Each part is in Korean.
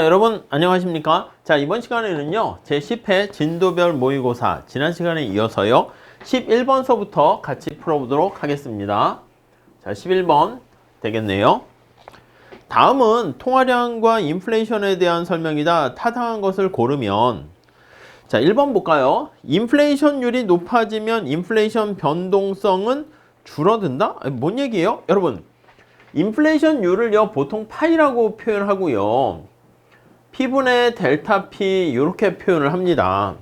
여러분 안녕하십니까? 자, 이번 시간에는요 제10회 진도별 모의고사 지난 시간에 이어서요 11번서부터 같이 풀어보도록 하겠습니다. 자, 11번 되겠네요. 다음은 통화량과 인플레이션에 대한 설명이다. 타당한 것을 고르면, 자, 1번 볼까요? 인플레이션율이 높아지면 인플레이션 변동성은 줄어든다? 뭔 얘기예요? 여러분, 인플레이션율을요 보통 파이라고 표현하고요 P분의 델타 P 이렇게 표현을 합니다.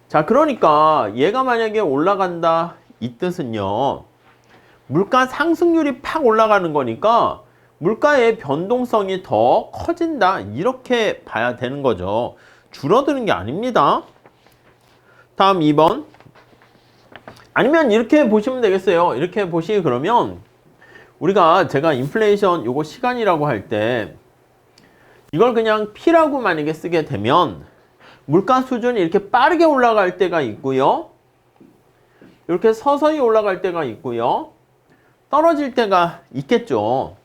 자, 그러니까 얘가 만약에 올라간다 이 뜻은요 물가 상승률이 팍 올라가는 거니까 물가의 변동성이 더 커진다 이렇게 봐야 되는 거죠. 줄어드는 게 아닙니다. 다음 2번. 아니면 이렇게 보시면 되겠어요. 이렇게 보시기 그러면 제가 인플레이션 요거 시간이라고 할 때 이걸 그냥 P라고 만약에 쓰게 되면 물가 수준이 이렇게 빠르게 올라갈 때가 있고요. 이렇게 서서히 올라갈 때가 있고요. 떨어질 때가 있겠죠.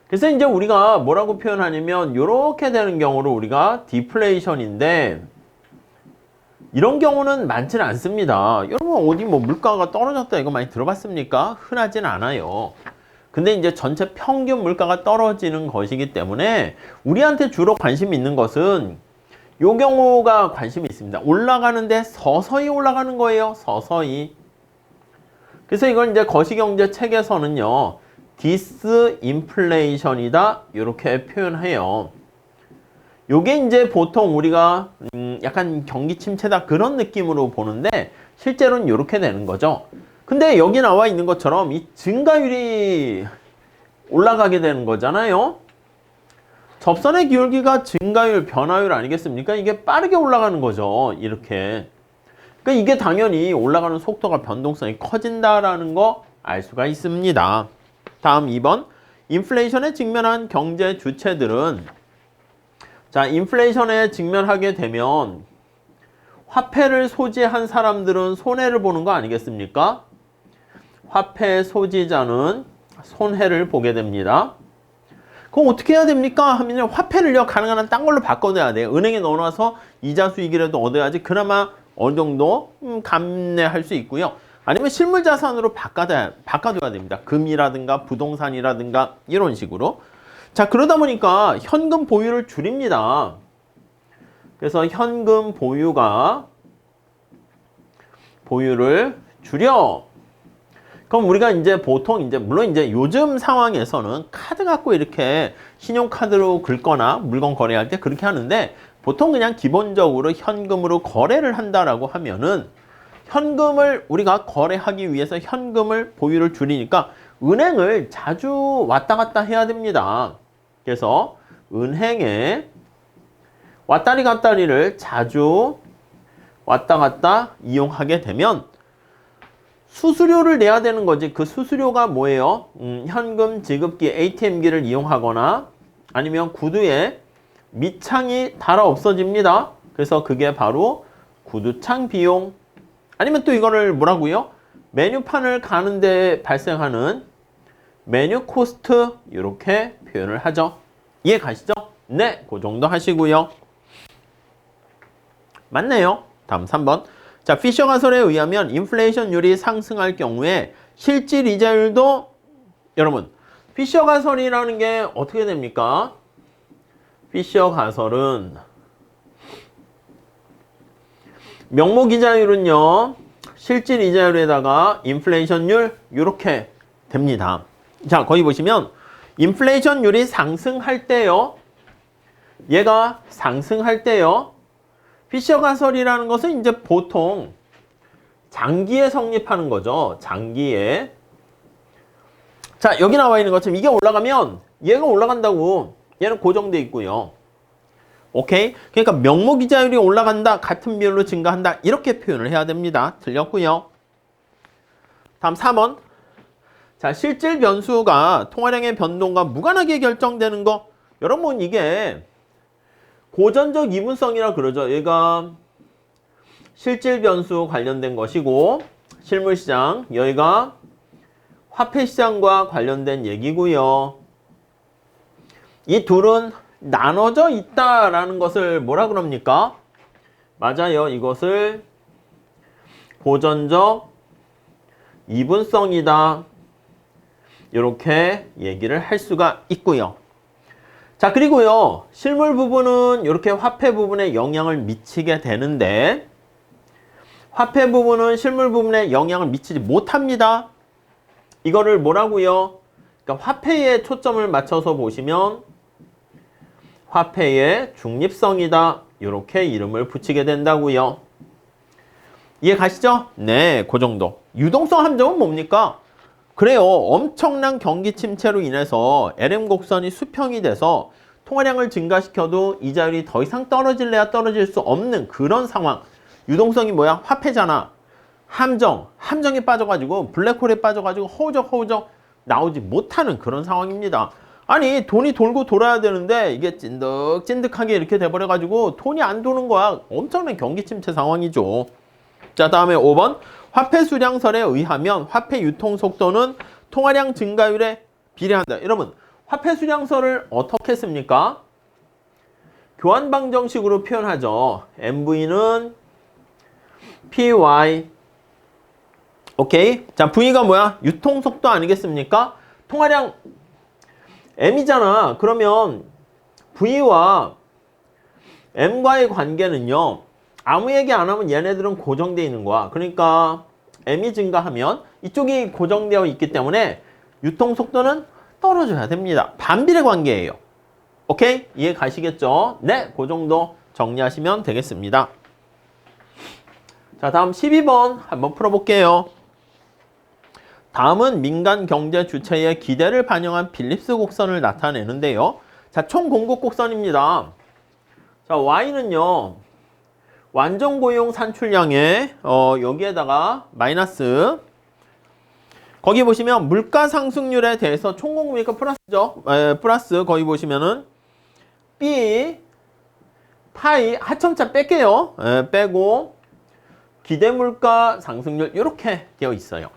그래서 이제 우리가 뭐라고 표현하냐면 이렇게 되는 경우로 우리가 디플레이션인데 이런 경우는 많지는 않습니다. 여러분 어디 뭐 물가가 떨어졌다 이거 많이 들어봤습니까? 흔하진 않아요. 근데 이제 전체 평균 물가가 떨어지는 것이기 때문에 우리한테 주로 관심 있는 것은 요 경우가 관심이 있습니다. 올라가는데 서서히 올라가는 거예요. 서서히. 그래서 이걸 이제 거시경제 책에서는요 디스인플레이션이다 이렇게 표현해요. 요게 이제 보통 우리가 약간 경기 침체다 그런 느낌으로 보는데 실제로는 이렇게 되는 거죠. 근데 여기 나와 있는 것처럼 이 증가율이 올라가게 되는 거잖아요. 접선의 기울기가 증가율, 변화율 아니겠습니까? 이게 빠르게 올라가는 거죠. 이렇게. 그러니까 이게 당연히 올라가는 속도가 변동성이 커진다라는 거 알 수가 있습니다. 다음 2번. 인플레이션에 직면한 경제 주체들은, 자, 인플레이션에 직면하게 되면 화폐를 소지한 사람들은 손해를 보는 거 아니겠습니까? 화폐 소지자는 손해를 보게 됩니다. 그럼 어떻게 해야 됩니까? 하면 화폐를요 가능한 한 딴 걸로 바꿔내야 돼요. 은행에 넣어놔서 이자 수익이라도 얻어야지 그나마 어느 정도 감내할 수 있고요. 아니면 실물 자산으로 바꿔둬야 됩니다. 금이라든가 부동산이라든가 이런 식으로. 자, 그러다 보니까 현금 보유를 줄입니다. 그래서 현금 보유를 줄여. 그럼 우리가 이제 보통 물론 이제 요즘 상황에서는 카드 갖고 이렇게 신용카드로 긁거나 물건 거래할 때 그렇게 하는데 보통 그냥 기본적으로 현금으로 거래를 한다라고 하면은 현금을 우리가 거래하기 위해서 현금을 보유를 줄이니까 은행을 자주 왔다 갔다 해야 됩니다. 그래서 은행에 왔다리 갔다리를 자주 왔다 갔다 이용하게 되면 수수료를 내야 되는 거지. 그 수수료가 뭐예요? 현금 지급기 ATM기를 이용하거나 아니면 구두에 밑창이 달아 없어집니다. 그래서 그게 바로 구두창 비용. 아니면 또 이거를 뭐라고요? 메뉴판을 가는데 발생하는 메뉴 코스트 이렇게 표현을 하죠. 이해 가시죠? 네, 그 정도 하시고요. 맞네요. 다음 3번. 자, 피셔 가설에 의하면 인플레이션율이 상승할 경우에 실질 이자율도, 여러분, 피셔 가설이라는 게 어떻게 됩니까? 피셔 가설은 명목 이자율은요 실질 이자율에다가 인플레이션율 이렇게 됩니다. 자, 거기 보시면 인플레이션율이 상승할 때요, 얘가 상승할 때요, 피셔 가설이라는 것은 이제 보통 장기에 성립하는 거죠. 장기에. 자, 여기 나와 있는 것처럼 이게 올라가면 얘가 올라간다고. 얘는 고정돼 있고요. 오케이? 그러니까 명목 이자율이 올라간다, 같은 비율로 증가한다 이렇게 표현을 해야 됩니다. 틀렸고요. 다음 4번. 자, 실질 변수가 통화량의 변동과 무관하게 결정되는 거. 여러분 이게 고전적 이분성이라 그러죠. 얘가 실질 변수 관련된 것이고 실물시장, 여기가 화폐시장과 관련된 얘기고요. 이 둘은 나눠져 있다라는 것을 뭐라 그럽니까? 맞아요. 이것을 고전적 이분성이다. 이렇게 얘기를 할 수가 있고요. 자, 그리고요. 실물 부분은 이렇게 화폐 부분에 영향을 미치게 되는데 화폐 부분은 실물 부분에 영향을 미치지 못합니다. 이거를 뭐라고요? 그러니까 화폐에 초점을 맞춰서 보시면 화폐의 중립성이다. 이렇게 이름을 붙이게 된다고요. 이해 가시죠? 네, 그 정도. 유동성 함정은 뭡니까? 그래요. 엄청난 경기 침체로 인해서 LM 곡선이 수평이 돼서 통화량을 증가시켜도 이자율이 더 이상 떨어질래야 떨어질 수 없는 그런 상황. 유동성이 뭐야? 화폐잖아. 함정에 빠져가지고 블랙홀에 빠져가지고 허우적 나오지 못하는 그런 상황입니다. 아니 돈이 돌고 돌아야 되는데 이게 찐득찐득하게 이렇게 돼버려가지고 돈이 안 도는 거야. 엄청난 경기 침체 상황이죠. 자, 다음에 5번. 화폐 수량설에 의하면 화폐 유통 속도는 통화량 증가율에 비례한다. 여러분, 화폐 수량설을 어떻게 씁니까? 교환방정식으로 표현하죠. MV는 PY. 오케이. 자, V가 뭐야? 유통 속도 아니겠습니까? 통화량 M이잖아. 그러면 V와 M과의 관계는요. 아무 얘기 안 하면 얘네들은 고정되어 있는 거야. 그러니까 M이 증가하면 이쪽이 고정되어 있기 때문에 유통 속도는 떨어져야 됩니다. 반비례 관계예요. 오케이? 이해 가시겠죠? 네, 그 정도 정리하시면 되겠습니다. 자, 다음 12번 한번 풀어볼게요. 다음은 민간 경제 주체의 기대를 반영한 빌립스 곡선을 나타내는데요. 자, 총 공급 곡선입니다. 자, Y는요. 완전 고용 산출량에 여기에다가 마이너스 거기 보시면 물가 상승률에 대해서 총 공급이니까 플러스죠. 플러스 거기 보시면은 B 파이 하첨자 뺄게요. 빼고 기대 물가 상승률 이렇게 되어 있어요.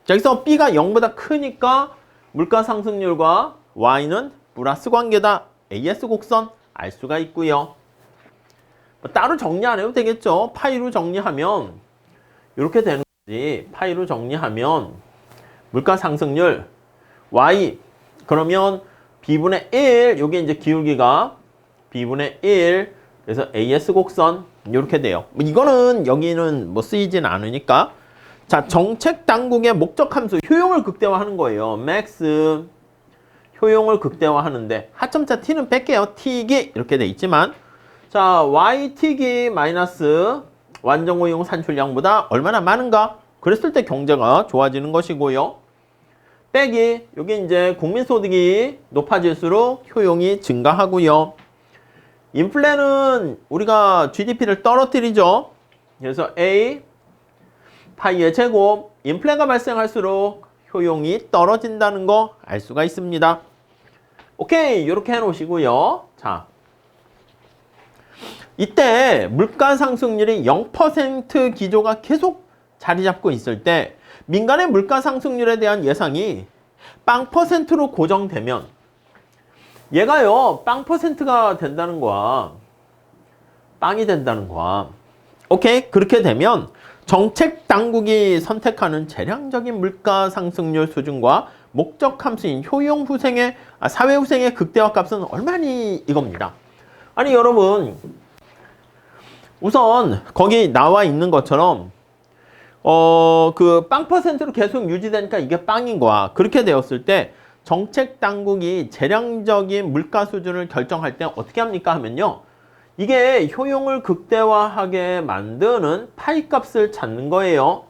자, 여기서 B가 0보다 크니까 물가 상승률과 Y는 플러스 관계다. AS 곡선 알 수가 있고요. 따로 정리 안 해도 되겠죠. 파이로 정리하면 이렇게 되는 거지. 파이로 정리하면 물가 상승률 Y 그러면 B분의 1 요게 이제 기울기가 B분의 1 그래서 AS 곡선 이렇게 돼요. 이거는 여기는 뭐 쓰이진 않으니까. 자, 정책 당국의 목적 함수 효용을 극대화하는 거예요. max 효용을 극대화하는데 하점자 t는 뺄게요. t기 이렇게 돼 있지만 자, yt기 마이너스 완전 고용 산출량보다 얼마나 많은가? 그랬을 때 경제가 좋아지는 것이고요. 빼기 여기 이제 국민소득이 높아질수록 효용이 증가하고요. 인플레는 우리가 GDP를 떨어뜨리죠. 그래서 A 파이의 제곱 인플레가 발생할수록 효용이 떨어진다는 거 알 수가 있습니다. 오케이, 이렇게 해놓으시고요. 자, 이때 물가 상승률이 0% 기조가 계속 자리 잡고 있을 때 민간의 물가 상승률에 대한 예상이 빵 %로 고정되면 얘가요 빵 %가 된다는 거야. 빵이 된다는 거야. 오케이, 그렇게 되면 정책 당국이 선택하는 재량적인 물가 상승률 수준과 목적 함수인 사회 후생의 극대화 값은 얼마니 이겁니다. 아니 여러분 우선 거기 나와 있는 것처럼 그 빵 %로 계속 유지되니까 이게 빵인 거야. 그렇게 되었을 때 정책 당국이 재량적인 물가 수준을 결정할 때 어떻게 합니까 하면요. 이게 효용을 극대화하게 만드는 파이 값을 찾는 거예요.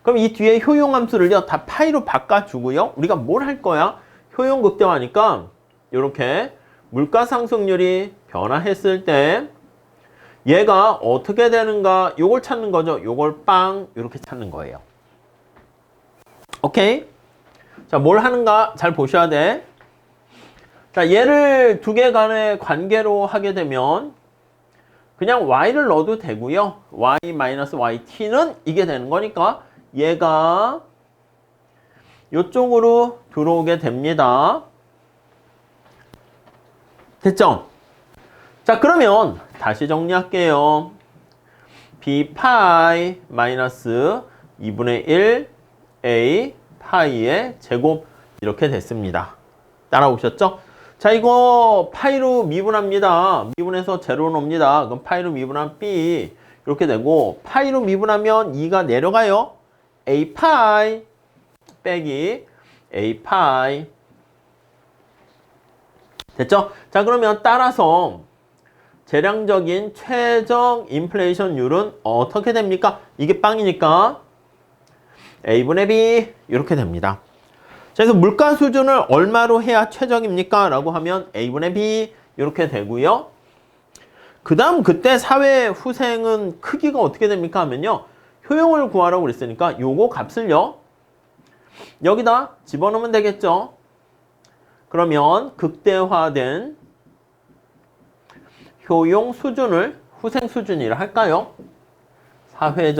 그럼 이 뒤에 효용 함수를요 다 파이로 바꿔주고요. 우리가 뭘 할 거야? 효용 극대화니까 이렇게 물가 상승률이 변화했을 때 얘가 어떻게 되는가 요걸 찾는 거죠. 요걸 빵 이렇게 찾는 거예요. 오케이? 자, 뭘 하는가 잘 보셔야 돼. 자, 얘를 두 개 간의 관계로 하게 되면 그냥 y를 넣어도 되고요. y-yt는 이게 되는 거니까 얘가 이쪽으로 들어오게 됩니다. 됐죠? 자, 그러면 다시 정리할게요. b 파이 마이너스 2분의 1 a 파이의 제곱 이렇게 됐습니다. 따라오셨죠? 자, 이거 파이로 미분합니다. 미분해서 제로로 옵니다. 그럼 파이로 미분한 b 이렇게 되고 파이로 미분하면 2가 내려가요. a 파이 빼기 a 파이 됐죠? 자, 그러면 따라서 재량적인 최적 인플레이션율은 어떻게 됩니까? 이게 빵이니까 A분의 B 이렇게 됩니다. 자, 그래서 물가 수준을 얼마로 해야 최적입니까? 라고 하면 A분의 B 이렇게 되고요. 그 다음 그때 사회 후생은 크기가 어떻게 됩니까? 하면요. 효용을 구하라고 그랬으니까 요거 값을요. 여기다 집어넣으면 되겠죠. 그러면 극대화된 효용 수준을 후생 수준이라 할까요? 사회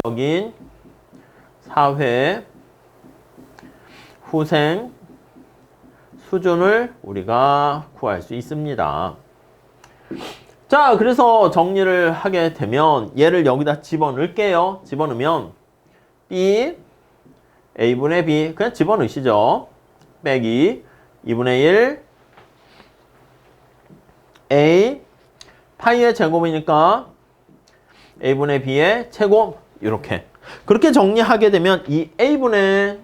후생 수준을 우리가 구할 수 있습니다. 자, 그래서 정리를 하게 되면 얘를 여기다 집어넣을게요. 집어넣으면 B A분의 B 그냥 집어넣으시죠. 빼기 2분의 1 A 파이의 제곱이니까 A분의 B의 제곱 이렇게 그렇게 정리하게 되면 이 A분의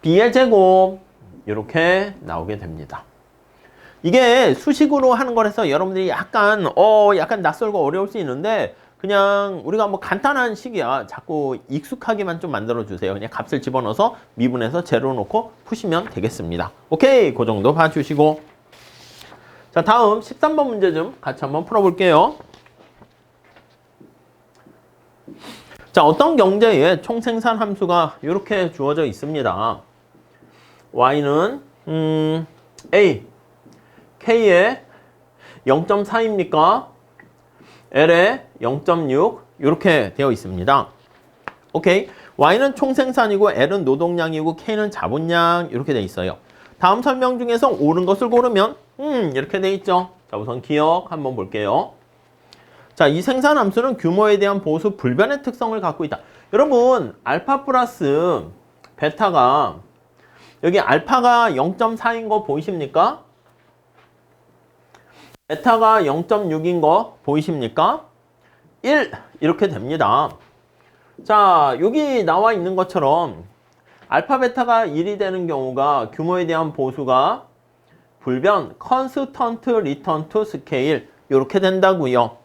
B의 제곱 이렇게 나오게 됩니다. 이게 수식으로 하는 거라서 여러분들이 약간 낯설고 어려울 수 있는데 그냥 우리가 뭐 간단한 식이야. 자꾸 익숙하게만 좀 만들어 주세요. 그냥 값을 집어넣어서 미분해서 제로 놓고 푸시면 되겠습니다. 오케이, 그 정도 봐주시고 자, 다음 13번 문제 좀 같이 한번 풀어볼게요. 자, 어떤 경제에 총생산 함수가 이렇게 주어져 있습니다. y는 a, k에 0.4입니까? l에 0.6 이렇게 되어 있습니다. 오케이, y는 총생산이고 l은 노동량이고 k는 자본량 이렇게 되어 있어요. 다음 설명 중에서 옳은 것을 고르면 이렇게 돼 있죠. 자, 우선 기억 한번 볼게요. 자, 이 생산함수는 규모에 대한 보수 불변의 특성을 갖고 있다. 여러분, 알파 플러스 베타가 여기 알파가 0.4인 거 보이십니까? 베타가 0.6인 거 보이십니까? 1 이렇게 됩니다. 자, 여기 나와 있는 것처럼 알파 베타가 1이 되는 경우가 규모에 대한 보수가 불변 컨스턴트 리턴 투 스케일 이렇게 된다고요.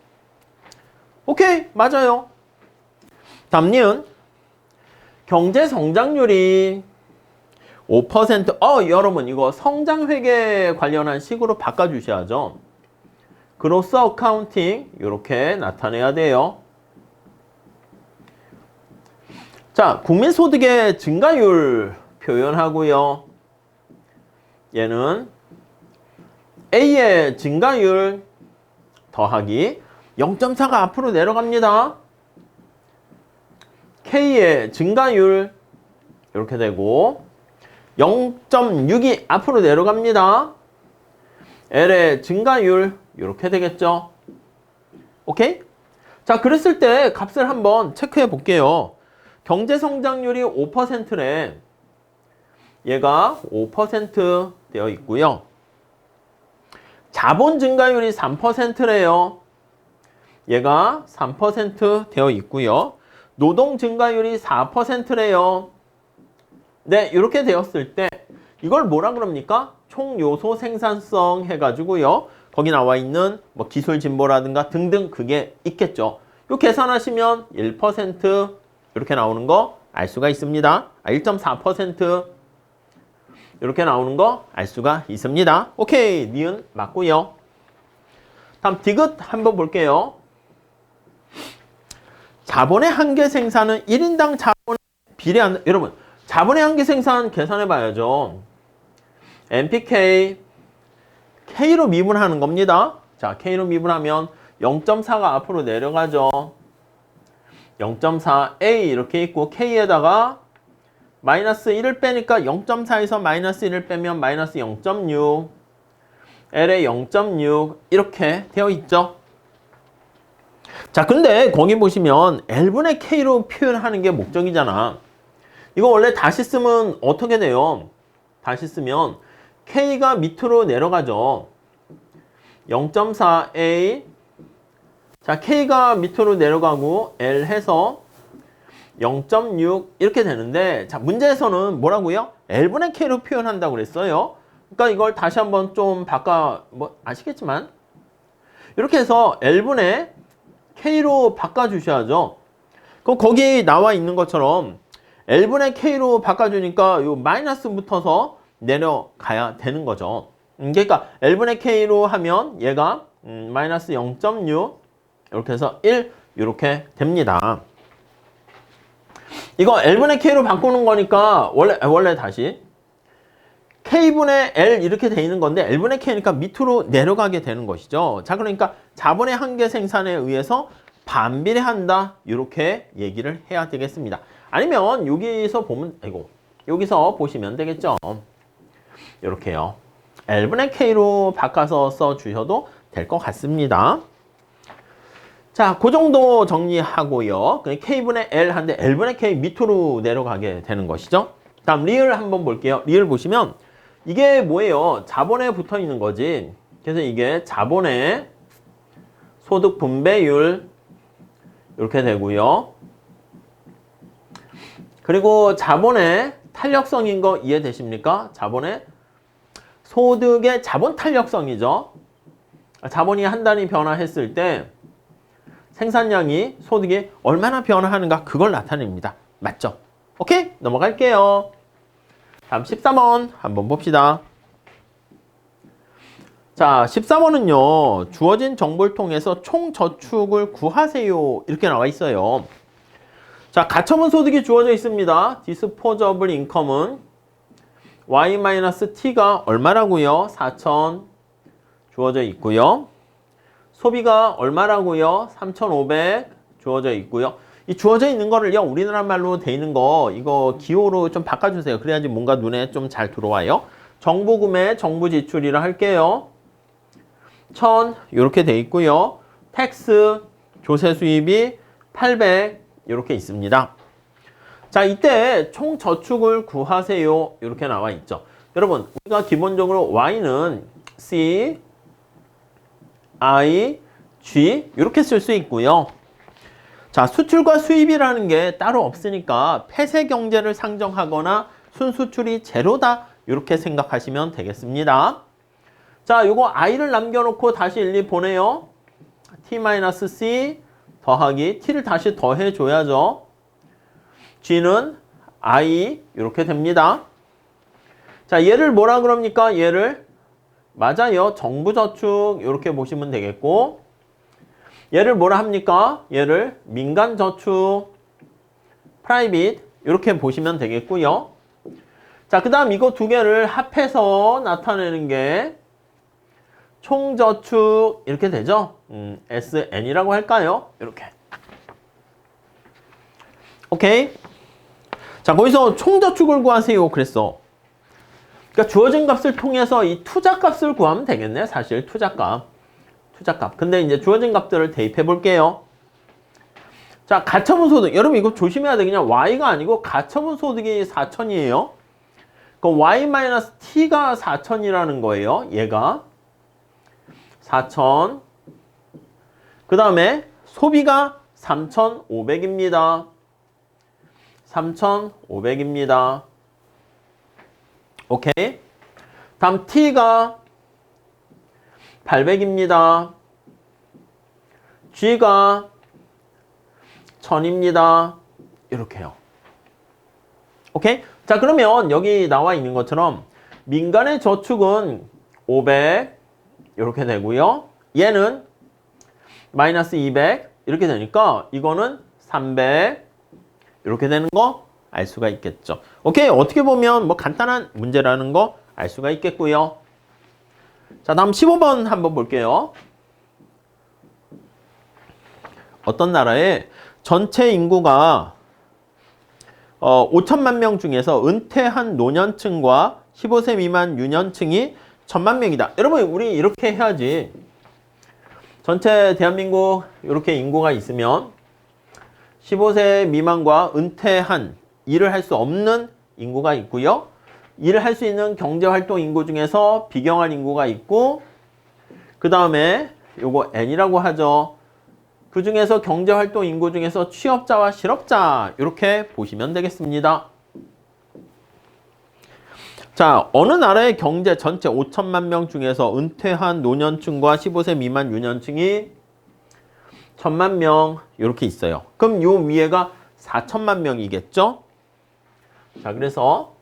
오케이, 맞아요. 다음 니은 경제 성장률이 5% 여러분 이거 성장회계 관련한 식으로 바꿔주셔야죠. 그로스 어카운팅 이렇게 나타내야 돼요. 자, 국민소득의 증가율 표현하고요. 얘는 A의 증가율 더하기 0.4가 앞으로 내려갑니다. K의 증가율 이렇게 되고 0.6이 앞으로 내려갑니다. L의 증가율 이렇게 되겠죠. 오케이? 자, 그랬을 때 값을 한번 체크해 볼게요. 경제 성장률이 5%래. 얘가 5% 되어 있고요. 자본 증가율이 3%래요. 얘가 3% 되어 있고요. 노동 증가율이 4%래요. 네, 이렇게 되었을 때 이걸 뭐라 그럽니까? 총 요소 생산성 해가지고요. 거기 나와 있는 뭐 기술 진보라든가 등등 그게 있겠죠. 요 계산하시면 1% 이렇게 나오는 거 알 수가 있습니다. 1.4% 이렇게 나오는 거 알 수가 있습니다. 오케이, 니은 맞고요. 다음 디귿 한번 볼게요. 자본의 한계 생산은 1인당 자본에 비례한다. 여러분, 자본의 한계 생산 계산해 봐야죠. NPK K로 미분하는 겁니다. 자, K로 미분하면 0.4가 앞으로 내려가죠. 0.4A 이렇게 있고 K에다가 마이너스 1을 빼니까 0.4에서 마이너스 1을 빼면 마이너스 0.6 L에 0.6 이렇게 되어 있죠. 자, 근데 거기 보시면 L분의 K로 표현하는 게 목적이잖아. 이거 원래 다시 쓰면 어떻게 돼요? 다시 쓰면 K가 밑으로 내려가죠. 0.4A. 자, K가 밑으로 내려가고 L 해서 0.6 이렇게 되는데, 자, 문제에서는 뭐라고요? L분의 K로 표현한다고 그랬어요. 그러니까 이걸 다시 한번 좀 바꿔, 뭐 아시겠지만 이렇게 해서 L분의 K로 바꿔주셔야죠. 그럼 거기 나와 있는 것처럼 L분의 K로 바꿔주니까 요 마이너스 붙어서 내려가야 되는 거죠. 그러니까 L분의 K로 하면 얘가 마이너스 0.6 이렇게 해서 1 이렇게 됩니다. 이거 L분의 K로 바꾸는 거니까 원래 다시 K분의 L 이렇게 돼 있는 건데 L분의 K니까 밑으로 내려가게 되는 것이죠. 자, 그러니까 자본의 한계 생산에 의해서 반비례한다 이렇게 얘기를 해야 되겠습니다. 아니면 여기서 보면 여기서 보시면 되겠죠. 이렇게요. L분의 K로 바꿔서 써주셔도 될 것 같습니다. 자, 그 정도 정리하고요. K분의 L 한데 L분의 K 밑으로 내려가게 되는 것이죠. 다음 리을 한번 볼게요. 리을 보시면 이게 뭐예요? 자본에 붙어 있는 거지. 그래서 이게 자본의 소득 분배율 이렇게 되고요. 그리고 자본의 탄력성인 거 이해되십니까? 자본의 소득의 자본 탄력성이죠. 자본이 한 단위 변화했을 때 생산량이 소득이 얼마나 변화하는가 그걸 나타냅니다. 맞죠? 오케이? 넘어갈게요. 다음 13번 한번 봅시다. 자, 13번은요. 주어진 정보를 통해서 총 저축을 구하세요. 이렇게 나와 있어요. 자, 가처분 소득이 주어져 있습니다. disposable income은 y-t가 얼마라고요? 4,000 주어져 있고요. 소비가 얼마라고요? 3,500 주어져 있고요. 이 주어져 있는 거를요, 우리나라 말로 돼 있는 거 이거 기호로 좀 바꿔주세요. 그래야지 뭔가 눈에 좀 잘 들어와요. 정부 구매, 정부 지출이라 할게요. 1,000 이렇게 돼 있고요. 텍스, 조세 수입이 800 이렇게 있습니다. 자, 이때 총 저축을 구하세요. 이렇게 나와 있죠. 여러분, 우리가 기본적으로 Y는 C, I, G 이렇게 쓸 수 있고요. 자, 수출과 수입이라는 게 따로 없으니까 폐쇄 경제를 상정하거나 순수출이 제로다 이렇게 생각하시면 되겠습니다. 자, 요거 I를 남겨놓고 다시 일일이 보내요. T-C 더하기 T를 다시 더해줘야죠. G는 I 이렇게 됩니다. 자, 얘를 뭐라 그럽니까? 얘를 맞아요. 정부저축 이렇게 보시면 되겠고, 얘를 뭐라 합니까? 얘를 민간저축, 프라이빗 이렇게 보시면 되겠고요. 자, 그 다음 이거 두 개를 합해서 나타내는 게 총저축 이렇게 되죠. SN이라고 할까요? 이렇게. 오케이. 자, 거기서 총저축을 구하세요 그랬어. 그러니까 주어진 값을 통해서 이 투자값을 구하면 되겠네. 사실 투자값. 근데 이제 주어진 값들을 대입해 볼게요. 자, 가처분 소득. 여러분 이거 조심해야 돼. 그냥 Y가 아니고 가처분 소득이 4,000이에요. 그럼 Y-T가 4,000이라는 거예요. 얘가 4,000. 그 다음에 소비가 3,500입니다. 3,500입니다. 오케이. 다음 T가 800입니다. G가 1000입니다. 이렇게요. 오케이? 자, 그러면 여기 나와 있는 것처럼 민간의 저축은 500 이렇게 되고요. 얘는 마이너스 200 이렇게 되니까 이거는 300 이렇게 되는 거 알 수가 있겠죠. 오케이? 어떻게 보면 뭐 간단한 문제라는 거 알 수가 있겠고요. 자, 다음 15번 한번 볼게요. 어떤 나라의 전체 인구가 5천만 명 중에서 은퇴한 노년층과 15세 미만 유년층이 천만 명이다. 여러분, 우리 이렇게 해야지. 전체 대한민국 이렇게 인구가 있으면 15세 미만과 은퇴한 일을 할 수 없는 인구가 있고요. 일을 할 수 있는 경제활동 인구 중에서 비경활 인구가 있고, 그 다음에 요거 N이라고 하죠. 그 중에서 경제활동 인구 중에서 취업자와 실업자 이렇게 보시면 되겠습니다. 자, 어느 나라의 경제 전체 5천만 명 중에서 은퇴한 노년층과 15세 미만 유년층이 1,000만 명 이렇게 있어요. 그럼 요 위에가 4천만 명이겠죠? 자, 그래서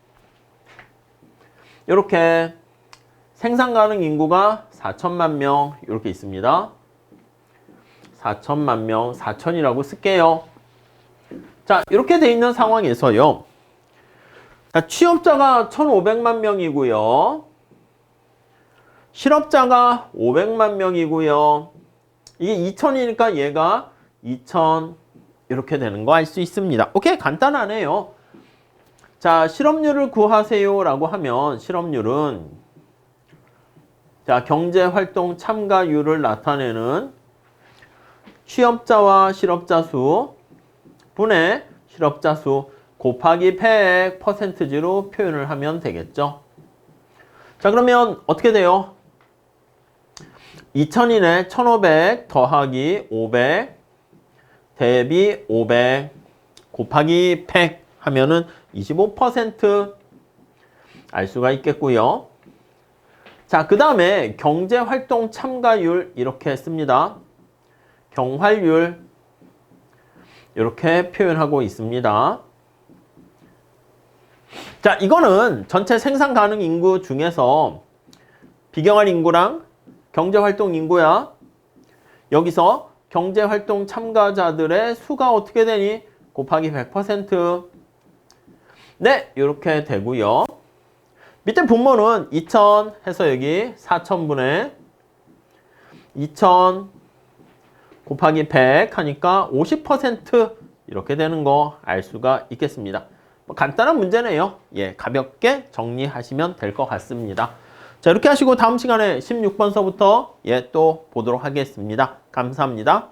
이렇게 생산 가능 인구가 4천만 명 이렇게 있습니다. 4천만 명, 4천이라고 쓸게요. 자, 이렇게 돼 있는 상황에서요. 자, 취업자가 1,500만 명이고요. 실업자가 500만 명이고요. 이게 2,000이니까 얘가 2,000 이렇게 되는 거 알 수 있습니다. 오케이, 간단하네요. 자, 실업률을 구하세요 라고 하면 실업률은 자, 경제활동 참가율을 나타내는 취업자와 실업자 수 분의 실업자 수 곱하기 100 퍼센트지로 표현을 하면 되겠죠. 자, 그러면 어떻게 돼요? 2,000이네. 1,500 더하기 500 대비 500 곱하기 100 하면은 25% 알 수가 있겠고요. 자, 그 다음에 경제활동 참가율 이렇게 씁니다. 경활률 이렇게 표현하고 있습니다. 자, 이거는 전체 생산 가능 인구 중에서 비경활 인구랑 경제활동 인구야. 여기서 경제활동 참가자들의 수가 어떻게 되니? 곱하기 100%. 네, 이렇게 되고요. 밑에 분모는 2,000 해서 여기 4,000분의 2,000 곱하기 100 하니까 50% 이렇게 되는 거 알 수가 있겠습니다. 뭐 간단한 문제네요. 예, 가볍게 정리하시면 될 것 같습니다. 자, 이렇게 하시고 다음 시간에 16번서부터 또 보도록 하겠습니다. 감사합니다.